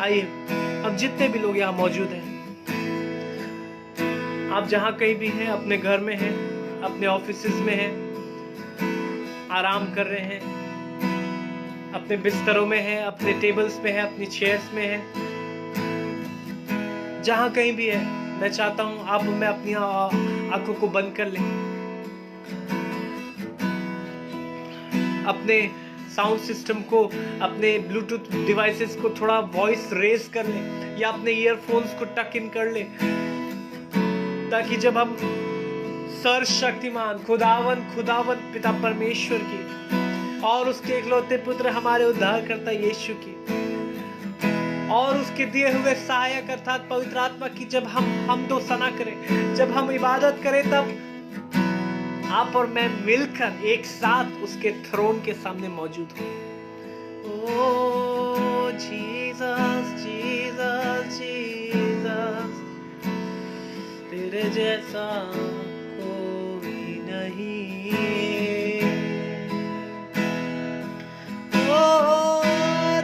आइए, अब जितने भी लोग यहाँ मौजूद हैं, आप जहाँ कहीं भी हैं, अपने घर में हैं, अपने ऑफिसेज में हैं, आराम कर रहे हैं, अपने बिस्तरों में हैं, अपने टेबल्स में हैं, अपनी चेयर्स में हैं, जहाँ कहीं भी है, मैं चाहता हूँ आप मैं अपनी आंखों को बंद कर लें, अपने साउंड सिस्टम को, अपने ब्लूटूथ डिवाइसेस को थोड़ा वॉइस रेज कर लें, या अपने ईयरफोन्स को टक इन कर लें, ताकि जब हम सर्वशक्तिमान खुदावन पिता परमेश्वर की और उसके इकलौते पुत्र हमारे उद्धारकर्ता यीशु की और उसके दिए हुए सहायक अर्थात पवित्र आत्मा की जब हम दो सना करें, जब हम इबादत करें, तब आप और मैं मिलकर एक साथ उसके थ्रोन के सामने मौजूद हो। ओ जीसस जीसस जीसस, तेरे जैसा कोई नहीं। ओ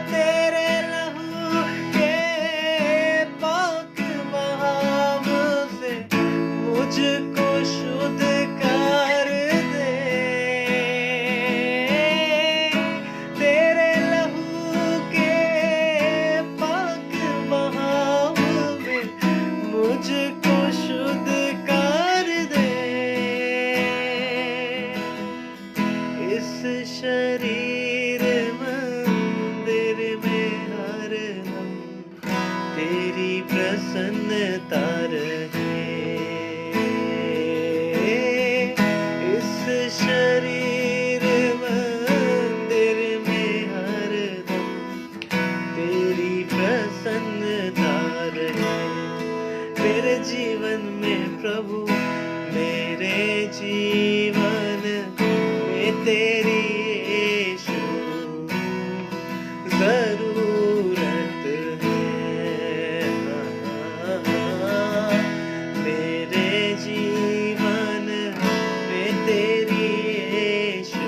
तेरे लहू के पाक बहाव से मुझको शुद्ध कर दे, तेरे लहू के पाक बहाव में मुझको शुद्ध कर दे। इस शरीर मंदिर में हरदम तेरी प्रसन्नता रहे, इस शरीर मंदिर में हरदम तेरी प्रसन्नता रहे। मेरे जीवन में प्रभु, मेरे जीवन में तेरी यीशु जरूरत है। मेरे जीवन में तेरी यीशु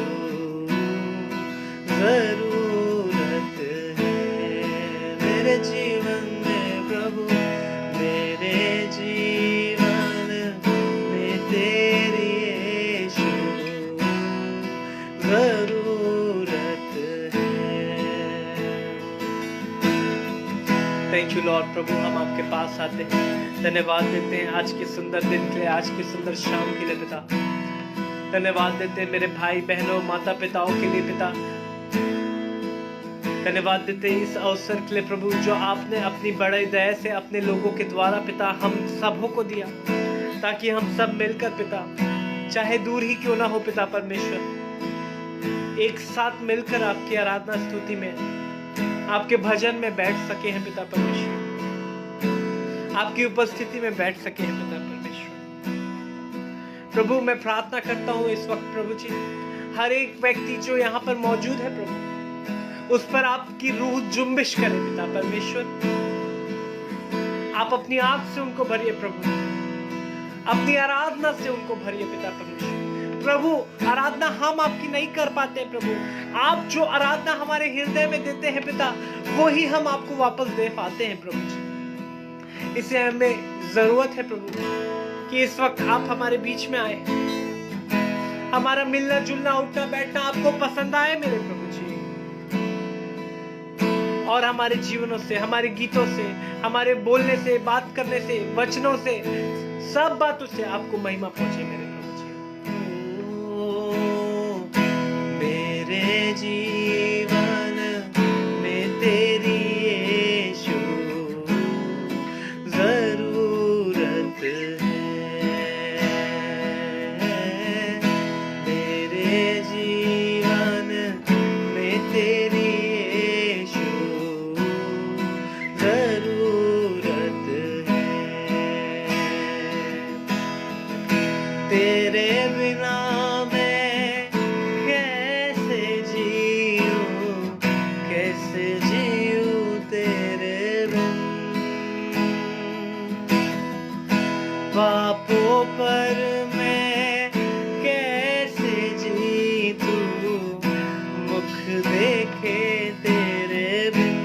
जरूरत है। मेरे जीवन में प्रभु, मेरे जीवन में तेरी यीशु जरूरत है। Thank you Lord. प्रभु, हम आपके पास आते हैं, धन्यवाद देते हैं आज के सुंदर दिन के लिए, आज की सुंदर शाम के लिए पिता। धन्यवाद देते हैं मेरे भाई बहनों, माता पिताओं के लिए पिता। धन्यवाद देते हैं इस अवसर के लिए प्रभु, जो आपने अपनी बड़े दया से अपने लोगों के द्वारा पिता हम सबों को दिया, ताकि हम सब मिलकर पिता, चाहे दूर ही क्यों ना हो पिता परमेश्वर, एक साथ मिलकर आपकी आराधना स्तुति में, आपके भजन में बैठ सके हैं पिता परमेश्वर, आपकी उपस्थिति में बैठ सके हैं पिता परमेश्वर। प्रभु, मैं प्रार्थना करता हूँ इस वक्त प्रभु जी, हर एक व्यक्ति जो यहाँ पर मौजूद है प्रभु, उस पर आपकी रूह जुम्बिश करे पिता परमेश्वर। आप अपनी आग से उनको भरिए प्रभु, अपनी आराधना से उनको भरिए पिता परमेश्वर। प्रभु, आराधना हम आपकी नहीं कर पाते प्रभु, आप जो आराधना हमारे हृदय में देते हैं पिता, वो ही हम आपको वापस दे पाते हैं प्रभु जी। इसे हमें जरूरत है प्रभु कि इस वक्त आप हमारे बीच में आए, हमारा मिलना जुलना उठना बैठना आपको पसंद आए मेरे प्रभु जी, और हमारे जीवनों से, हमारे गीतों से, हमारे बोलने से, बात करने से, वचनों से, सब बातों से आपको महिमा पहुंचे मेरे प्रभु जी। मेरे जीवन में तेरी यीशु जरूरत है। मेरे जीवन में तेरी यीशु जरूरत है। तेरे बिना मैं कैसे जीऊं, कैसे जीऊं तेरे बिन। पापों पर मैं कैसे जीतूं, मुख देखे तेरे बिन।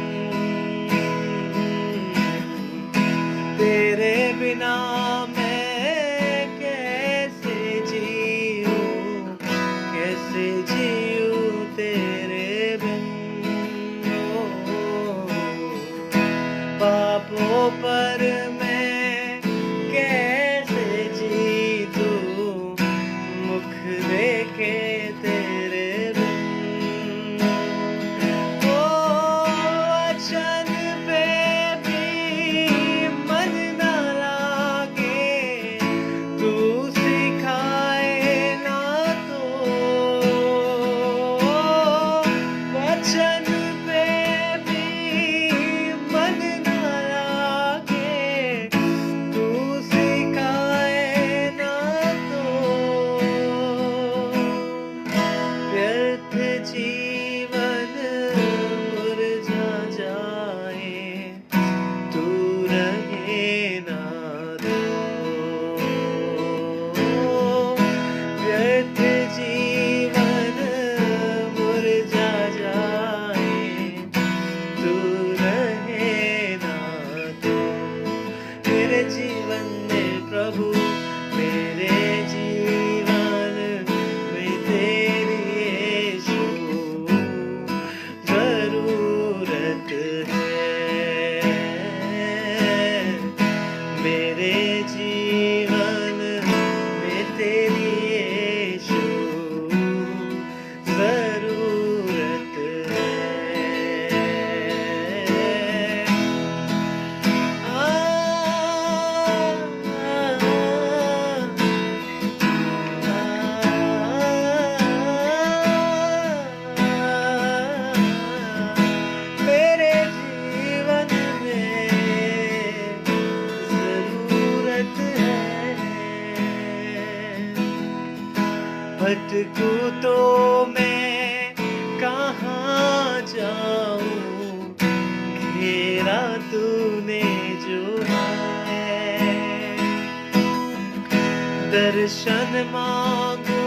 दर्शन मांगू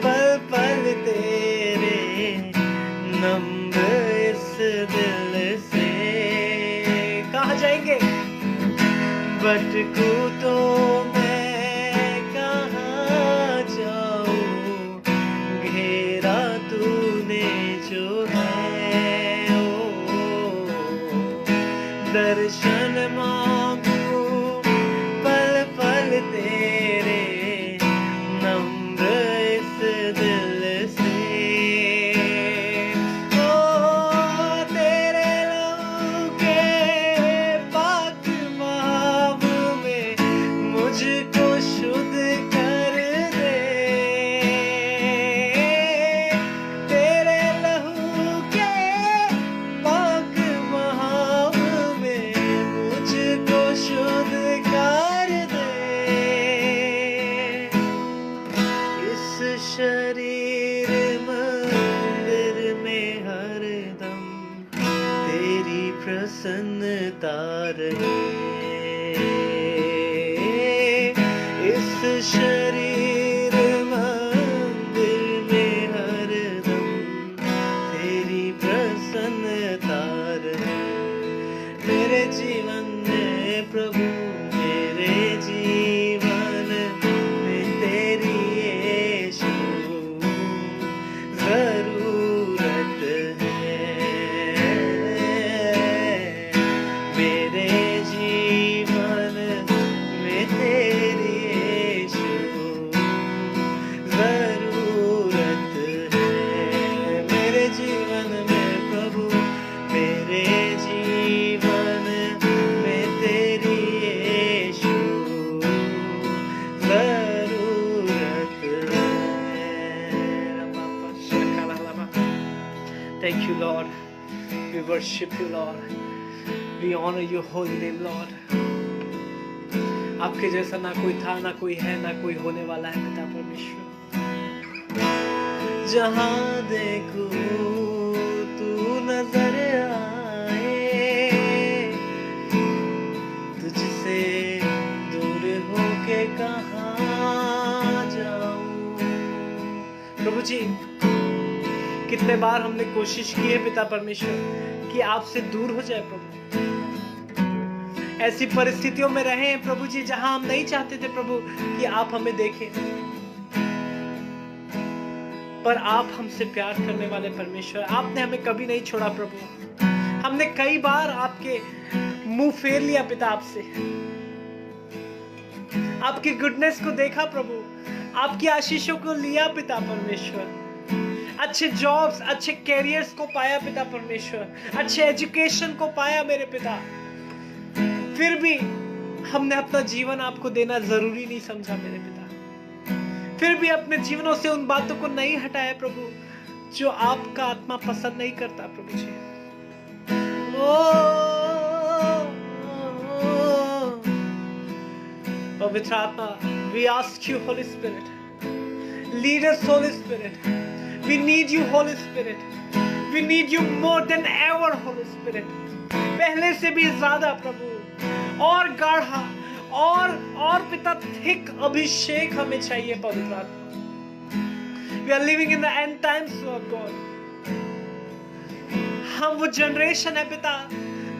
पल पल तेरे, नम्र इस दिल से। कहाँ जाएंगे? भटकू तो मैं कहाँ जाऊँ, घेरा तूने जो है। ओ दर्शन मांगू पल पल तेरे, नम्र इस दिल से। ओ तेरे लहू के पाक बहाव में मुझको शुद्ध कर दे। तेरे लहू के पाक बहाव में मुझको शुद्ध कर दे। इस शरीर मंदिर में हरदम तेरी प्रसन्नता रहे। इस शरीर मंदिर में हरदम तेरी प्रसन्नता रहे। मेरे जीवन में प्रभु, मेरे जीवन में तेरी यीशु जरूरत है। मेरे जीवन में तेरी यीशु जरूरत है। मेरे जीवन में प्रभु, मेरे जीवन में तेरी यीशु जरूरत है। Thank you, Lord. We worship you, Lord. We honor your holy name, Lord. आपके जैसा ना कोई था, ना कोई है, ना कोई होने वाला है पिता परमेश्वर। जहाँ देखूं तू नजर आए, तुझसे दूर होके कहाँ जाऊं। प्रभु जी, कितने बार हमने कोशिश की है पिता परमेश्वर कि आपसे दूर हो जाए प्रभु। ऐसी परिस्थितियों में रहे हैं प्रभु जी जहां हम नहीं चाहते थे प्रभु कि आप हमें देखें, पर आप हमसे प्यार करने वाले परमेश्वर, आपने हमें कभी नहीं छोड़ा प्रभु। हमने कई बार आपके मुंह फेर लिया पिता आपसे, आपकी गुडनेस को देखा प्रभु, आपकी आशीषों को लिया पिता परमेश्वर। अच्छे जॉब्स, अच्छे कैरियर्स को पाया पिता परमेश्वर, अच्छे एजुकेशन को पाया मेरे पिता। फिर भी हमने अपना जीवन आपको देना जरूरी नहीं समझा मेरे पिता। फिर भी अपने जीवनों से उन बातों को नहीं हटाया प्रभु जो आपका आत्मा पसंद नहीं करता प्रभु जी। पवित्र आत्मा, we ask you Holy Spirit, lead us Holy Spirit. We need you Holy Spirit. We need you more than ever Holy Spirit. पहले से भी ज्यादा प्रभु, और गाढ़ा और पिता थिक अभिषेक हमें चाहिए पवित्र आत्मा। We are living in the end times, Lord God. हम वो जनरेशन है पिता,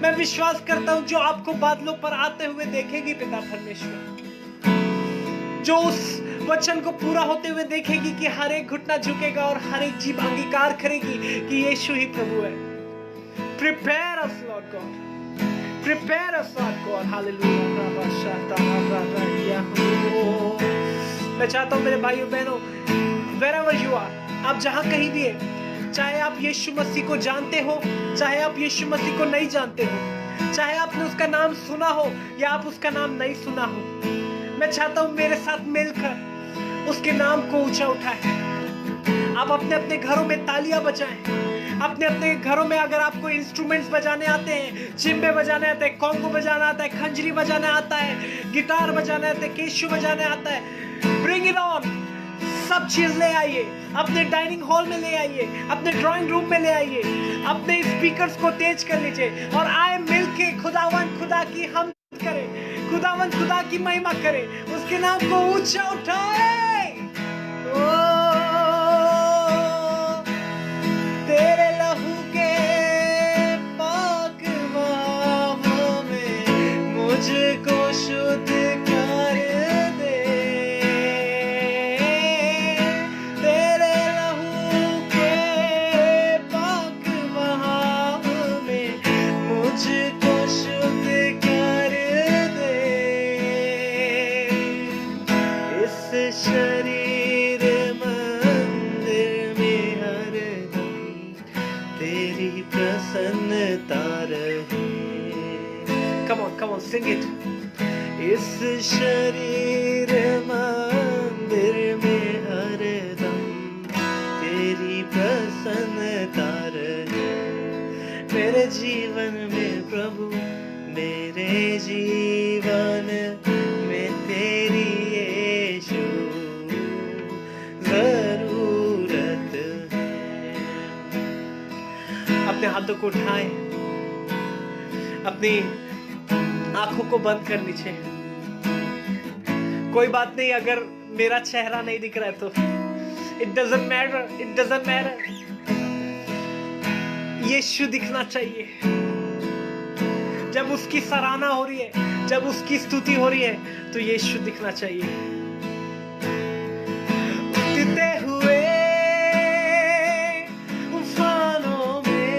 मैं विश्वास करता हूँ जो आपको बादलों पर आते हुए देखेगी पिता परमेश्वर, जो उस वचन को पूरा होते हुए देखेगी कि हर एक घुटना झुकेगा और हर एक जीभ अंगीकार करेगी कि यीशु ही प्रभु है। Prepare us, Lord God. Prepare us, Lord God. Hallelujah. मैं चाहता हूँ मेरे भाइयों बहनों, wherever you are, आप जहाँ कहीं भी है, चाहे आप यीशु मसीह को जानते हो, चाहे आप यीशु मसीह को नहीं जानते हो, चाहे आपने उसका नाम सुना हो या आप उसका नाम नहीं सुना हो, मैं चाहता हूँ मेरे साथ मिलकर उसके नाम को ऊंचा उठाएं। आप अपने अपने घरों में तालियां बजाएं। अपने अपने घरों में अगर आपको इंस्ट्रूमेंट्स बजाने आते हैं, चिम्बे बजाने आते हैं, कॉन्गो बजाना आता है, खंजरी बजाना आता है, गिटार बजाने आता है, केशू बजाने आता है, ब्रिंग इट ऑन। सब चीज ले आइए, अपने डाइनिंग हॉल में ले आइए, अपने ड्राइंग रूम में ले आइए, अपने स्पीकर्स को तेज कर लीजिए और आए मिलके खुदा की हम करें, खुदावंद खुदा की महिमा करे, उसके नाम को ऊंचा उठाए। ओ तेरे लहू के पाक बाहों में मुझको शुद्ध कर दे। तेरे लहू के पाक बाहों में मुझको शुद्ध कर दे। इस शरीर मंदिर में हरदम तेरी प्रसन्नता रहे। Come on, sing it. इस शरीर मंदिर में हरदम तेरी प्रसन्नता रहे। मेरे जीवन में प्रभु, मेरे जीवन में तेरी यीशु जरूरत है। अपने हाथों को उठाएं, अपनी आंखों को बंद कर लीजिए। कोई बात नहीं अगर मेरा चेहरा नहीं दिख रहा है तो इट डजंट मैटर। यीशु दिखना चाहिए। जब उसकी सराहना हो रही है, जब उसकी स्तुति हो रही है, तो यीशु दिखना चाहिए। उठते हुए उफानों में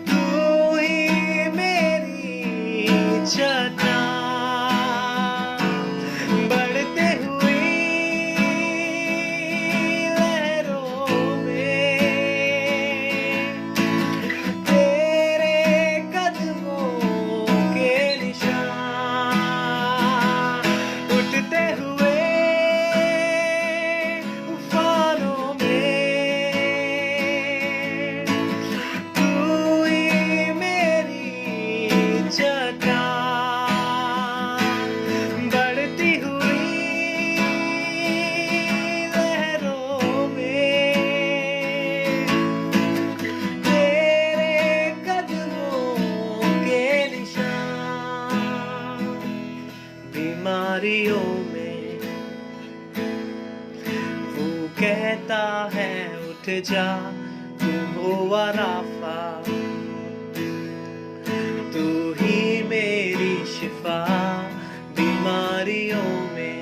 तू ही मेरी चट्टान, बढ़ते हुए लहरों में तेरे कदमों के निशान, उठते हुए उफानों में तू ही मेरी चट्टान, बढ़ती हुई लहरों में तेरे कदमों के निशान। बीमारियों में वो कहता है उठ जा, तू हो राफा, तू ही मेरी शिफा। बीमारियों में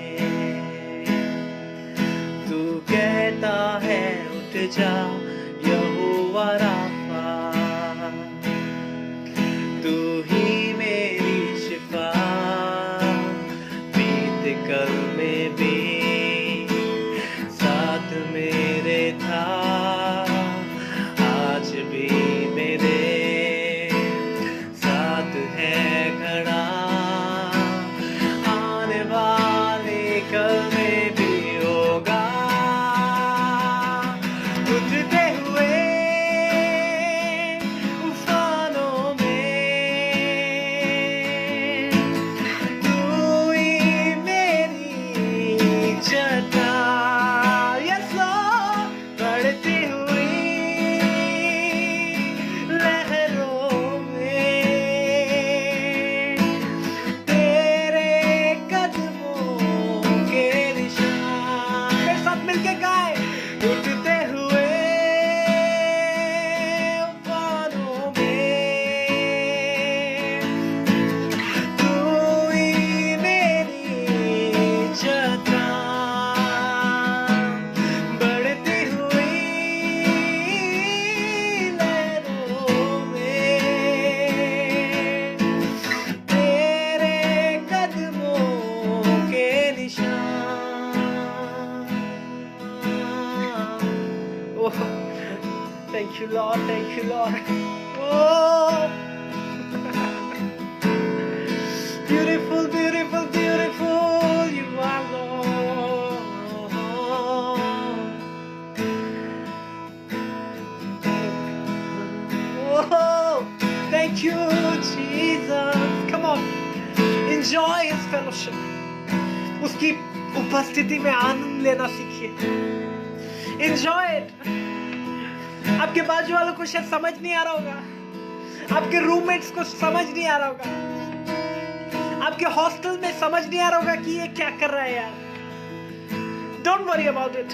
तू कहता है उठ जा, यहोवा राफा, तू ही मेरी शिफा। बीत कल में भी साथ मेरे था, आज भी मेरे साथ है खड़ा, आने वाले कल में भी होगा। उठते हुए उफानों में तू ही मेरी चट्टान, यस लॉर्ड, बढ़ती हुई लहरों में तेरे कदमों के निशान। मेरे साथ मिलके गाए, उठते हुए उफानों में तू ही मेरी चट्टान, बढ़ती हुई लहरों में तेरे कदमों के निशान। Oh, thank you lord, thank you lord. Oh, beautiful, beautiful, beautiful you are, Lord. Oh, thank you, Jesus. Come on, enjoy His fellowship. उसकी उपस्थिति में आनंद लेना सीखिए। Enjoy it. आपके बाजू वालों को शायद समझ नहीं आ रहा होगा, आपके रूममेट्स को समझ नहीं आ रहा होगा, आपके हॉस्टल में समझ नहीं आ रहा होगा कि ये क्या कर रहा है यार। डोंट वरी अबाउट इट,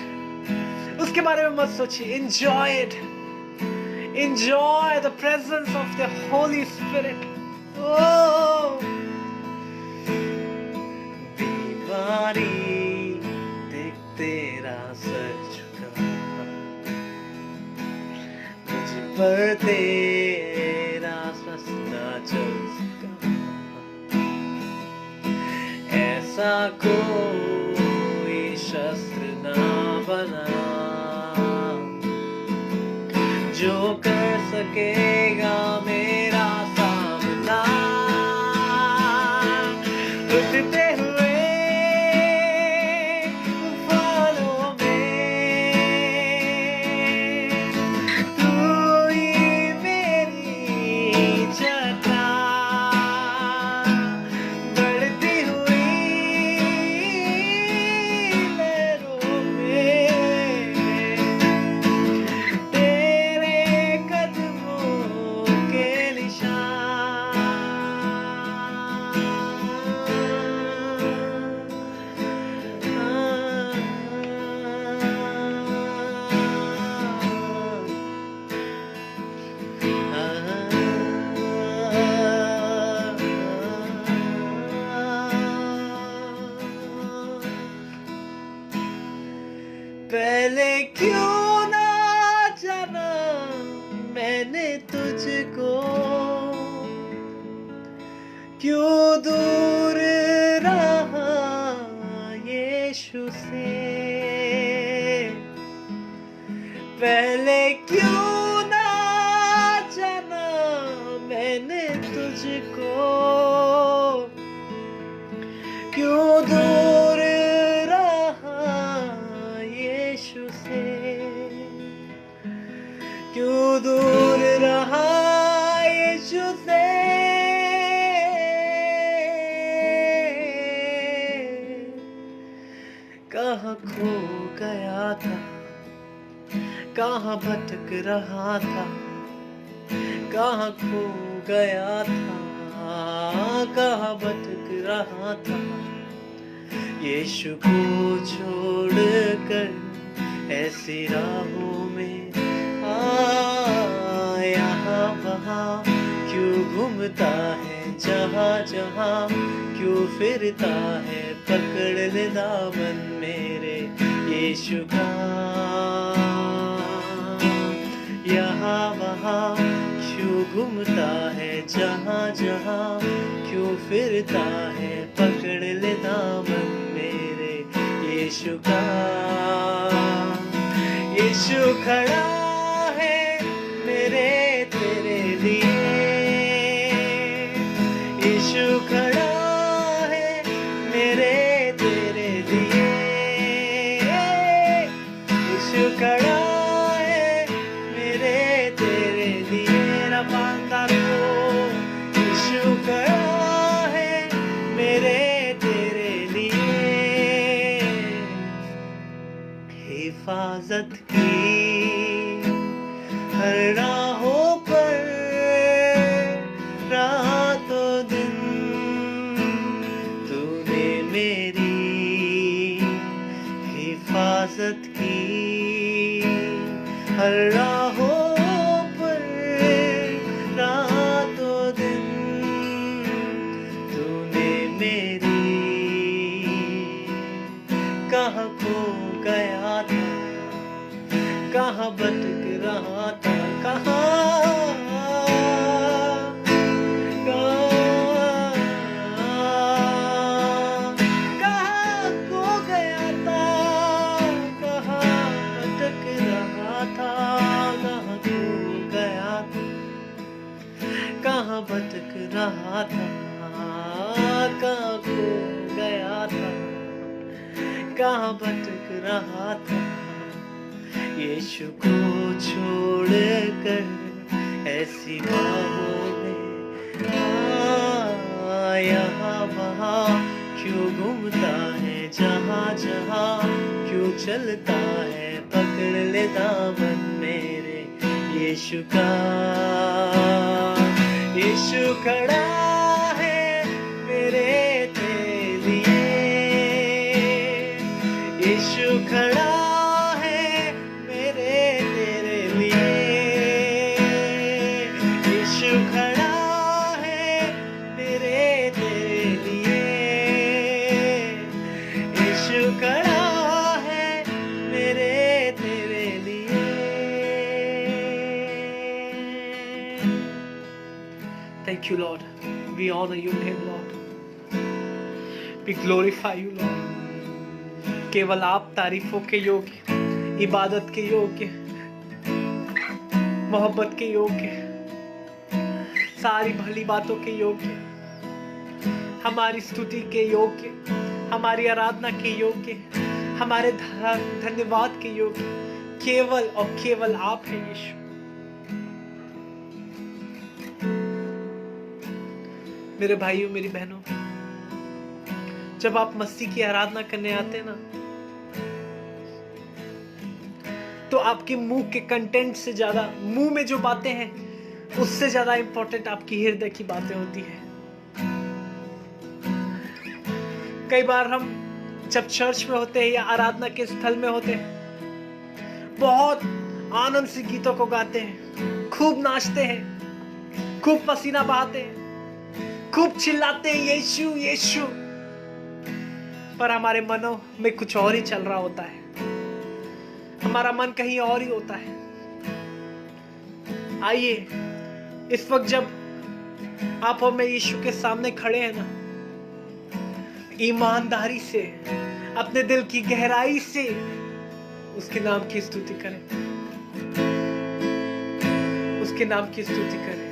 उसके बारे में मत सोचिए। Enjoy it, enjoy the presence of the Holi spirit. बीमारी देख तेरा सर झुका, मुझ पर तेरा रास्ता चल सका, ऐसा कोई शस्त्र ना बना जो कर सकेगा मेरा सामना। उठते हुए तूफानों में तू ही मेरी चट्टान, बढ़ती हुई लहरों में तेरे कदमों के निशान। पहले क्यों ना जाना मैंने तुझको, क्यों दूर रहा यीशु से। पहले क्यों ना जाना मैंने तुझको, क्यों दूर रहा यीशु से, क्यों दूर रहा यीशु से। कहाँ खो गया था, कहाँ भटक रहा था, कहाँ खो गया था, कहाँ भटक रहा था। यीशु को छोड़कर ऐसी राहों में यहाँ वहाँ क्यों घूमता है, जहाँ जहाँ क्यों फिरता है। पकड़ ले दामन मेरे यीशु का, यहाँ वहाँ क्यों घूमता है, जहाँ जहाँ क्यों फिरता है। पकड़ ले दामन मेरे यीशु का। यीशु खड़ा है मेरे तेरे लिए, यीशु खड़ा है मेरे तेरे लिए, यीशु खड़ा है मेरे तेरे लिए। रबांदा को यीशु खड़ा है मेरे तेरे लिए। हिफाजत की हर राहों पर रातों दिन तूने मेरी हिफाजत की। हर राहों पर रातों दिन तूने मेरी। कहाँ खो गया था, कहाँ भटक रहा था, कहाँ खो गया था, कहाँ भटक रहा था, कहाँ खो गया था, कहाँ भटक रहा था, कहाँ खो गया था, कहाँ भटक रहा था। यीशु को छोड़कर ऐसी बाहों में यहाँ वहाँ क्यों घूमता है, जहाँ जहाँ क्यों चलता है। पकड़ ले दामन मेरे यीशु का। यीशु खड़ा है मेरे तेरे लिए, यीशु खड़ा है मेरे तेरे लिए, यीशु खड़ा है मेरे तेरे लिए, यीशु खड़ा है मेरे तेरे लिए। Thank you, Lord. We honor your name, Lord. We glorify you, Lord. केवल आप तारीफों के योग्य, इबादत के योग्य, मोहब्बत के योग्य, सारी भली बातों के योग्य, हमारी स्तुति के योग्य, हमारी आराधना के योग्य, हमारे धन्यवाद के योग्य केवल और केवल आप हैं यीशु। मेरे भाइयों मेरी बहनों, जब आप मसीह की आराधना करने आते हैं ना, तो आपके मुंह के कंटेंट से ज्यादा, मुंह में जो बातें हैं उससे ज्यादा इंपॉर्टेंट आपकी हृदय की बातें होती है। कई बार हम जब चर्च में होते हैं या आराधना के स्थल में होते हैं, बहुत आनंद से गीतों को गाते हैं, खूब नाचते हैं, खूब पसीना बहाते हैं, खूब चिल्लाते हैं यीशु यीशु, पर हमारे मनों में कुछ और ही चल रहा होता है, हमारा मन कहीं और ही होता है। आइए इस वक्त जब आप और मैं यीशु के सामने खड़े हैं ना, ईमानदारी से, अपने दिल की गहराई से उसके नाम की स्तुति करें, उसके नाम की स्तुति करें।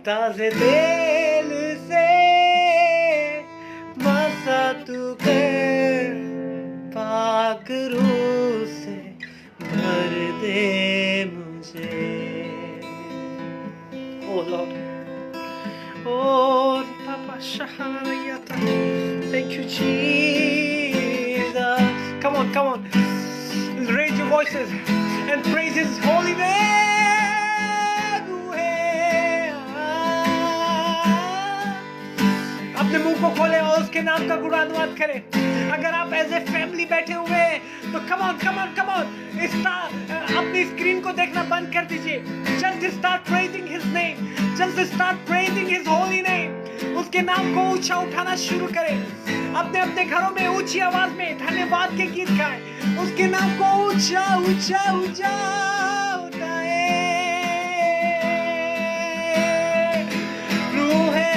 ताजे तेल से मसा तू कर, पाक रूह से भर दे मुझे। ओ लॉर्ड, ओ पापा शहारियता, thank you Jesus. Come on, come on, raise your voices and praise His holy name. अपने मुंह को खोले और उसके नाम का गुणानुवाद करें। अगर आप एज ए फैमिली बैठे हुए हैं तो come on come on come on, अपनी स्क्रीन को देखना बंद कर दीजिए। Just start praising his name, just start praising his holy name. उसके नाम को ऊंचा उठाना शुरू करें। अपने अपने घरों में ऊंची आवाज में धन्यवाद के गीत गाएं। उसके नाम को ऊंचा ऊंचा ऊंचा उठाएं। रूहे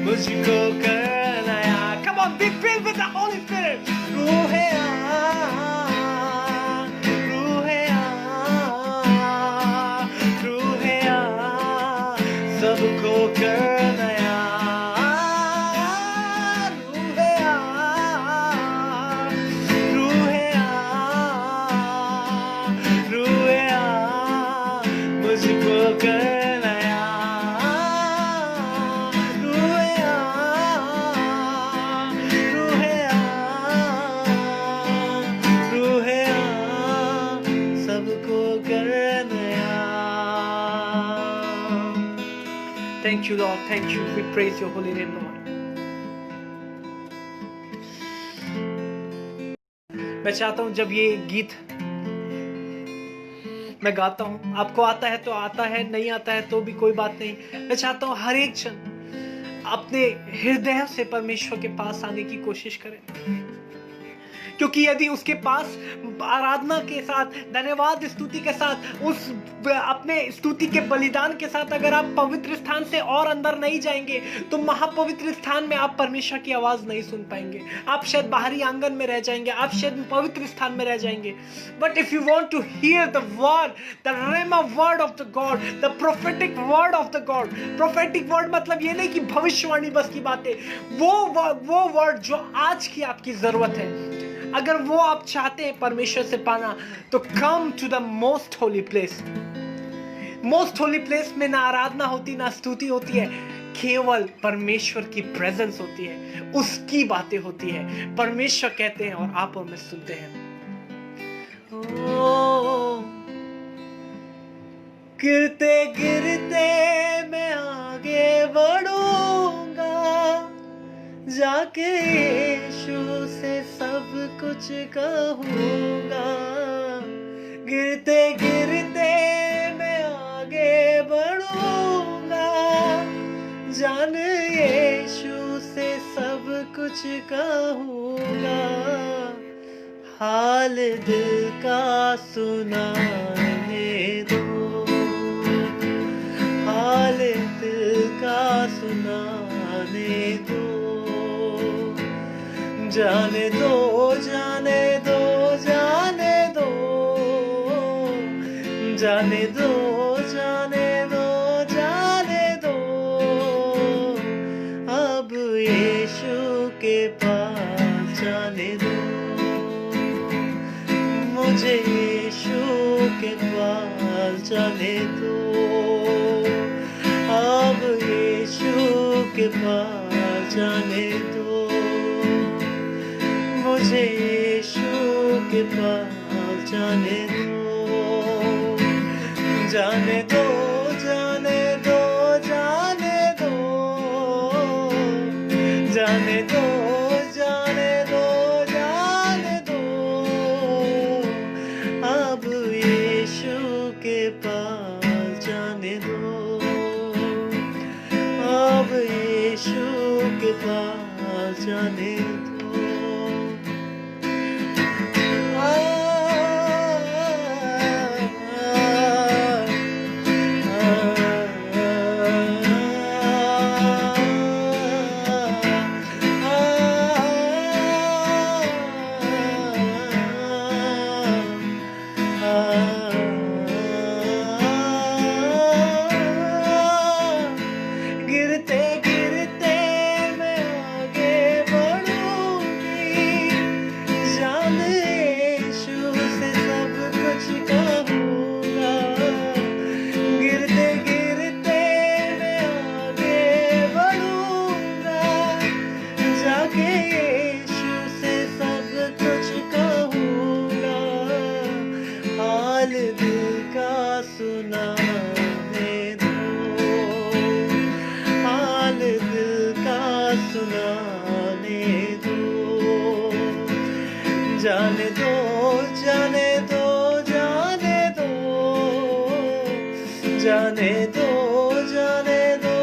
मुझको कर नया। Come on, be filled with the Holy Spirit. रूहे सबको कर नया। मुझको कर नया। Thank you, Lord. Thank you. We praise your holy name, Lord. मैं चाहता हूं जब ये गीत मैं गाता हूं, आपको आता है तो आता है, नहीं आता है तो भी कोई बात नहीं। मैं चाहता हूं हर एक जन अपने हृदय से परमेश्वर के पास आने की कोशिश करें, क्योंकि यदि उसके पास आराधना के साथ, धन्यवाद स्तुति के साथ, उस अपने स्तुति के बलिदान के साथ अगर आप पवित्र स्थान से और अंदर नहीं जाएंगे तो महापवित्र स्थान में आप परमेश्वर की आवाज नहीं सुन पाएंगे। आप शायद बाहरी आंगन में रह जाएंगे, आप शायद पवित्र स्थान में रह जाएंगे। But if you want to hear the word, the rhema word of the God, the prophetic word of the God. Prophetic word मतलब ये नहीं कि भविष्यवाणी बस की बातें, वो वर्ड जो आज की आपकी जरूरत है, अगर वो आप चाहते हैं परमेश्वर से पाना, तो come to the most holy place. Most holy place में ना आराधना होती, ना स्तुति होती है, केवल परमेश्वर की प्रेजेंस होती है, उसकी बातें होती है। परमेश्वर कहते हैं और आप और मैं सुनते हैं। गिरते गिरते मैं आगे बढ़ूंगा, जाके यीशु से सब कुछ कहूंगा। गिरते गिरते मैं आगे बढ़ूंगा, जान यीशु से सब कुछ कहूंगा। हाल दिल का सुनाने दो, हाल दिल का सुनाने दो। जाने दो, जाने दो, जाने दो, जाने दो, जाने दो, जाने दो। अब यीशु के पास जाने दो, मुझे यीशु के पास जाने दो। अब यीशु के पास जाने दो, मुझे यीशु के पास जाने दो। जाने दो, जाने दो, जाने दो, जाने दो, जाने दो, जाने दो। अब यीशु के पास जाने दो, अब यीशु के पास जाने दो। जाने दो, जाने दो, जाने दो, जाने दो, जाने दो,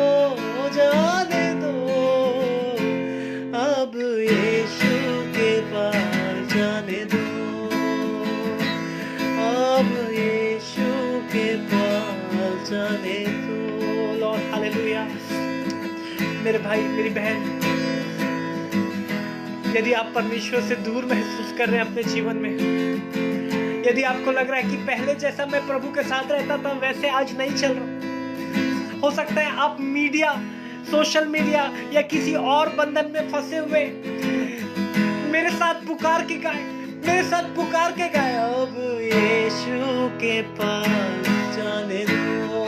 जाने दो, अब यीशु के पास जाने दो, अब यीशु के पास जाने दो। Lord hallelujah. मेरे भाई मेरी बहन, यदि आप परमेश्वर से दूर महसूस कर रहे हैं अपने जीवन में, यदि आपको लग रहा है कि पहले जैसा मैं प्रभु के साथ रहता था वैसे आज नहीं चल रहा, हो सकता है आप मीडिया, सोशल मीडिया या किसी और बंधन में फंसे हुए, मेरे साथ पुकार के गाए, मेरे साथ पुकार के गाए, अब यीशु के पास जाने दो,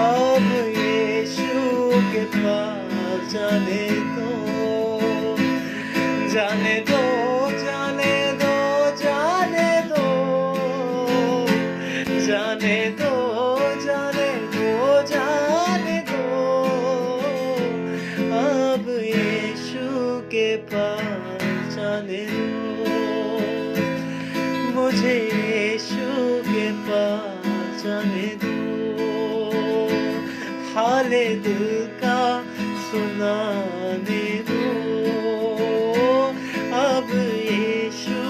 अब यीशु के पास जाने दो, जाने दो, जाने दो, जाने दो, जाने दो, जाने दो, जाने दो, अब यीशु के पास जाने दो, मुझे यीशु के पास जाने दो, हाले दिल का सुनाने दो, अब यीशु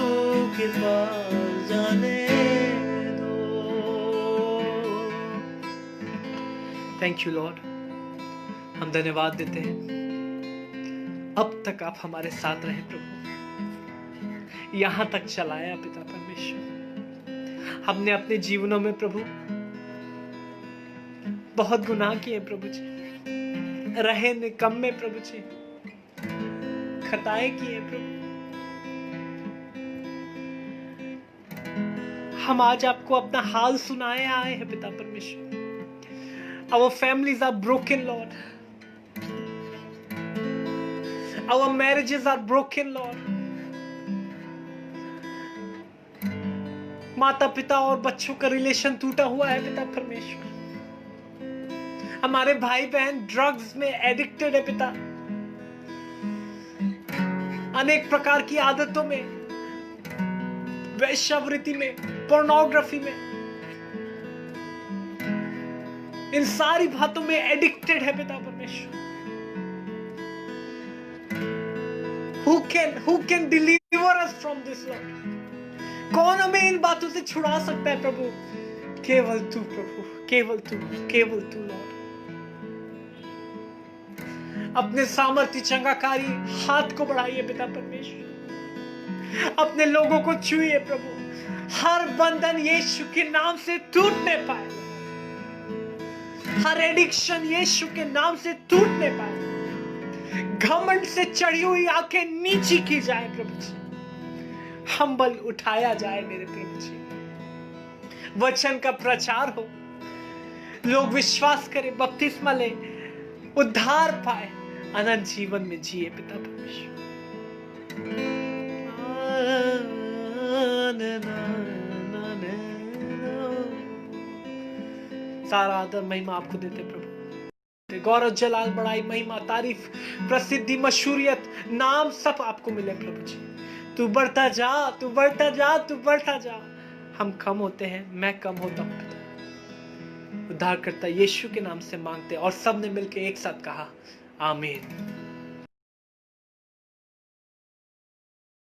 के पास जाने दो। थैंक यू लॉर्ड, हम धन्यवाद देते हैं, अब तक आप हमारे साथ रहे प्रभु, यहां तक चलाया पिता परमेश्वर। हमने अपने जीवनों में प्रभु बहुत गुनाह किए प्रभु जी, रहे निकम्मे प्रभु जी, खताएं किए प्रभु। हम आज आपको अपना हाल सुनाए आए हैं पिता परमेश्वर। Our families are broken, Lord. Our marriages are broken, Lord. माता पिता और बच्चों का रिलेशन टूटा हुआ है पिता परमेश्वर। हमारे भाई बहन ड्रग्स में एडिक्टेड है पिता, अनेक प्रकार की आदतों में, वेश्यावृत्ति में, पोर्नोग्राफी में, इन सारी बातों में एडिक्टेड है पिता परमेश्वर। Who can deliver us from this, Lord? कौन हमें इन बातों से छुड़ा सकता है प्रभु? केवल तू प्रभु, केवल तू, केवल तू लॉर्ड। अपने सामर्थ्य चंगाकारी हाथ को बढ़ाइए पिता परमेश्वर, अपने लोगों को छुइए प्रभु, हर बंधन यीशु के नाम से टूटने पाए, हर एडिक्शन यीशु के नाम से टूटने पाए, घमंड से चढ़ी हुई आंखें नीची की जाए प्रभु जी, हम्बल उठाया जाए मेरे प्रभु जी, वचन का प्रचार हो, लोग विश्वास करें, बपतिस्मा ले, उद्धार पाए, अनंत जीवन में जिए पिता परमेश्वर। सारा आदर महिमा आपको देते प्रभु, गौरव जलाल बड़ाई महिमा तारीफ प्रसिद्धि मशहूरियत नाम सब आपको मिले प्रभु जी। तू बढ़ता जा, तू बढ़ता जा, तू बढ़ता जा। हम कम होते हैं, मैं कम होता हूं पिता। उद्धारकर्ता यीशु के नाम से मांगते और सबने मिलकर एक साथ कहा आमीन।